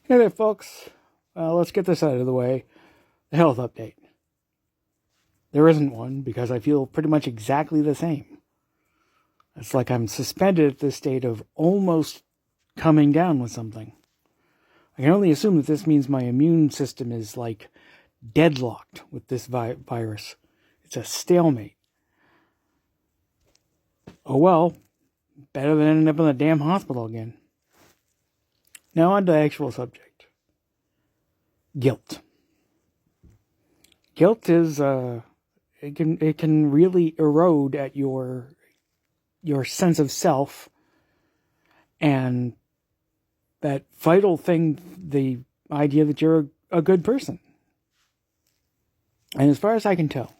Hey there, folks. Let's get this out of the way. The health update. There isn't one because I feel pretty much exactly the same. It's like I'm suspended at this state of almost coming down with something. I can only assume that this means my immune system is like deadlocked with this virus. It's a stalemate. Oh well, better than ending up in the damn hospital again. Now on to the actual subject. Guilt. Guilt is it can really erode at your sense of self and that vital thing, the idea that you're a good person. And as far as I can tell,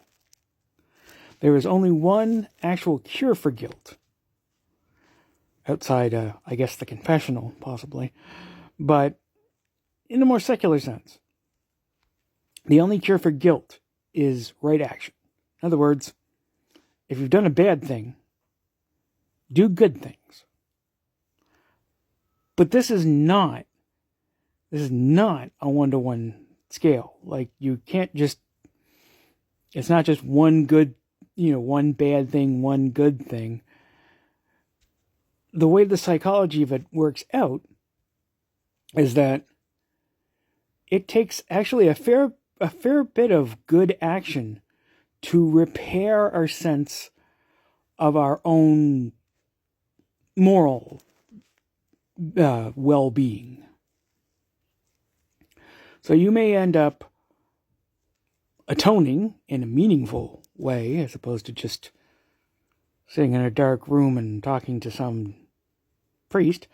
there is only one actual cure for guilt. Outside, I guess, the confessional, possibly. But in a more secular sense, the only cure for guilt is right action. In other words, if you've done a bad thing, do good things. But this is not a one-to-one scale. Like, you can't just, it's not just one good, one bad thing, one good thing. The way the psychology of it works out is that it takes actually a fair bit of good action to repair our sense of our own moral well-being. So you may end up atoning in a meaningful way, as opposed to just sitting in a dark room and talking to some priest.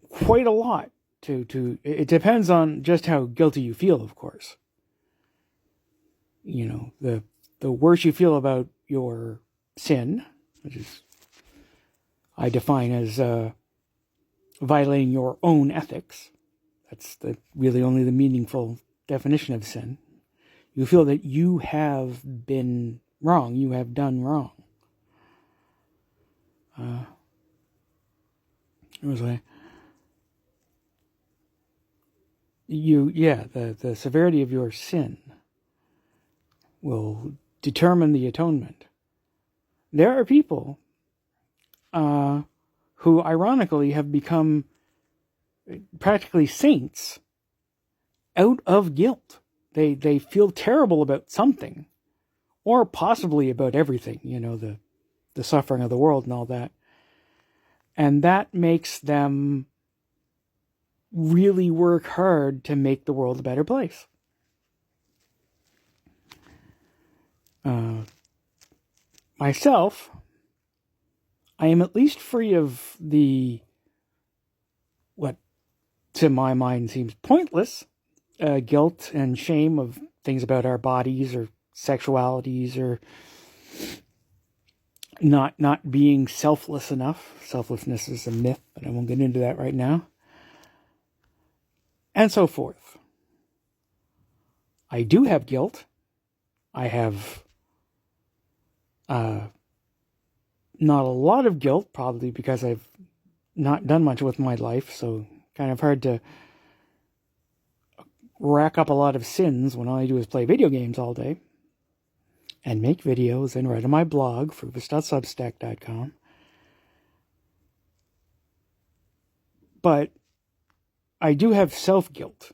Quite a lot. It depends on just how guilty you feel, of course. The worse you feel about your sin, which is I define as violating your own ethics. That's really only the meaningful definition of sin. You feel that you have been wrong, you have done wrong. The severity of your sin will determine the atonement. There are people who, ironically, have become practically saints out of guilt. They feel terrible about something, or possibly about everything, the suffering of the world and all that. And that makes them really work hard to make the world a better place. Myself, I am at least free of what to my mind seems pointless guilt and shame of things about our bodies or sexualities or not being selfless enough. Selflessness is a myth, but I won't get into that right now. And so forth. I do have guilt. I have not a lot of guilt, probably because I've not done much with my life, so kind of hard to rack up a lot of sins when all I do is play video games all day and make videos and write on my blog, fruvis.substack.com. But I do have self-guilt.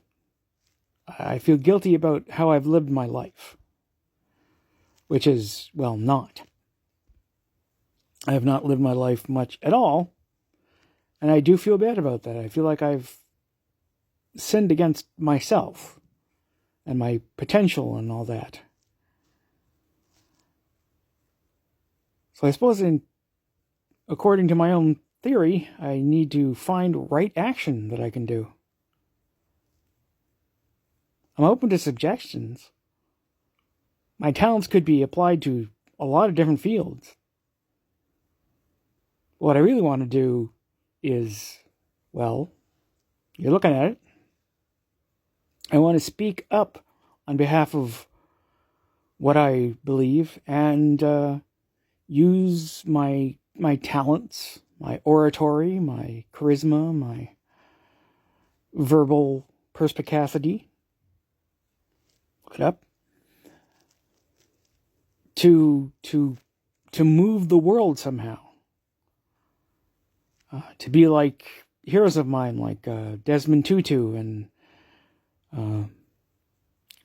I feel guilty about how I've lived my life, which is, well, not. I have not lived my life much at all, and I do feel bad about that. I feel like I've sinned against myself and my potential and all that. So I suppose, according to my own theory, I need to find right action that I can do. I'm open to suggestions. My talents could be applied to a lot of different fields. What I really want to do is, well, you're looking at it. I want to speak up on behalf of what I believe and use my talents, my oratory, my charisma, my verbal perspicacity. Look it up. To move the world somehow. To be like heroes of mine, like Desmond Tutu and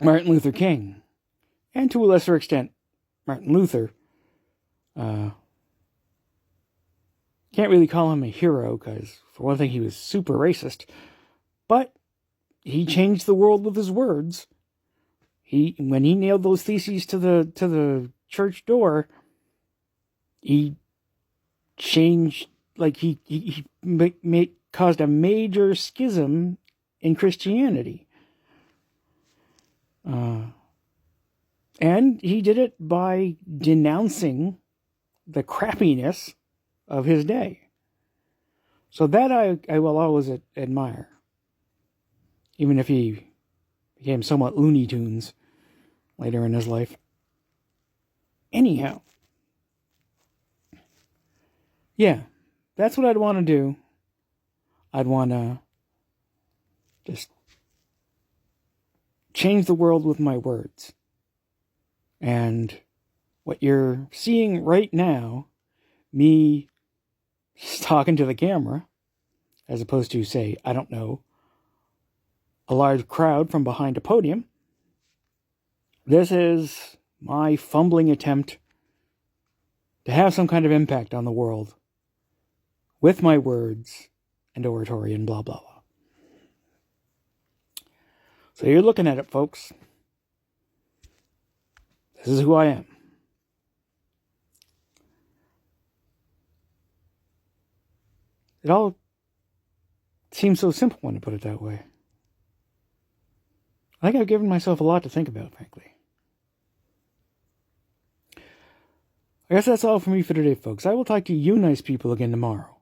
Martin Luther King, and to a lesser extent, Martin Luther. Can't really call him a hero because, for one thing, he was super racist, but he changed the world with his words. When he nailed those theses to the church door, he changed, like he caused a major schism in Christianity. And he did it by denouncing the crappiness of his day. So that I will always admire. Even if he became somewhat Looney Tunes later in his life. Anyhow. Yeah, that's what I'd want to do. I'd want to just change the world with my words. And what you're seeing right now, me talking to the camera, as opposed to, say, I don't know, a large crowd from behind a podium, this is my fumbling attempt to have some kind of impact on the world with my words and oratory and blah, blah, blah. So you're looking at it, folks. This is who I am. It all seems so simple when you put it that way. I think I've given myself a lot to think about, frankly. I guess that's all for me for today, folks. I will talk to you nice people again tomorrow.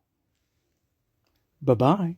Bye-bye.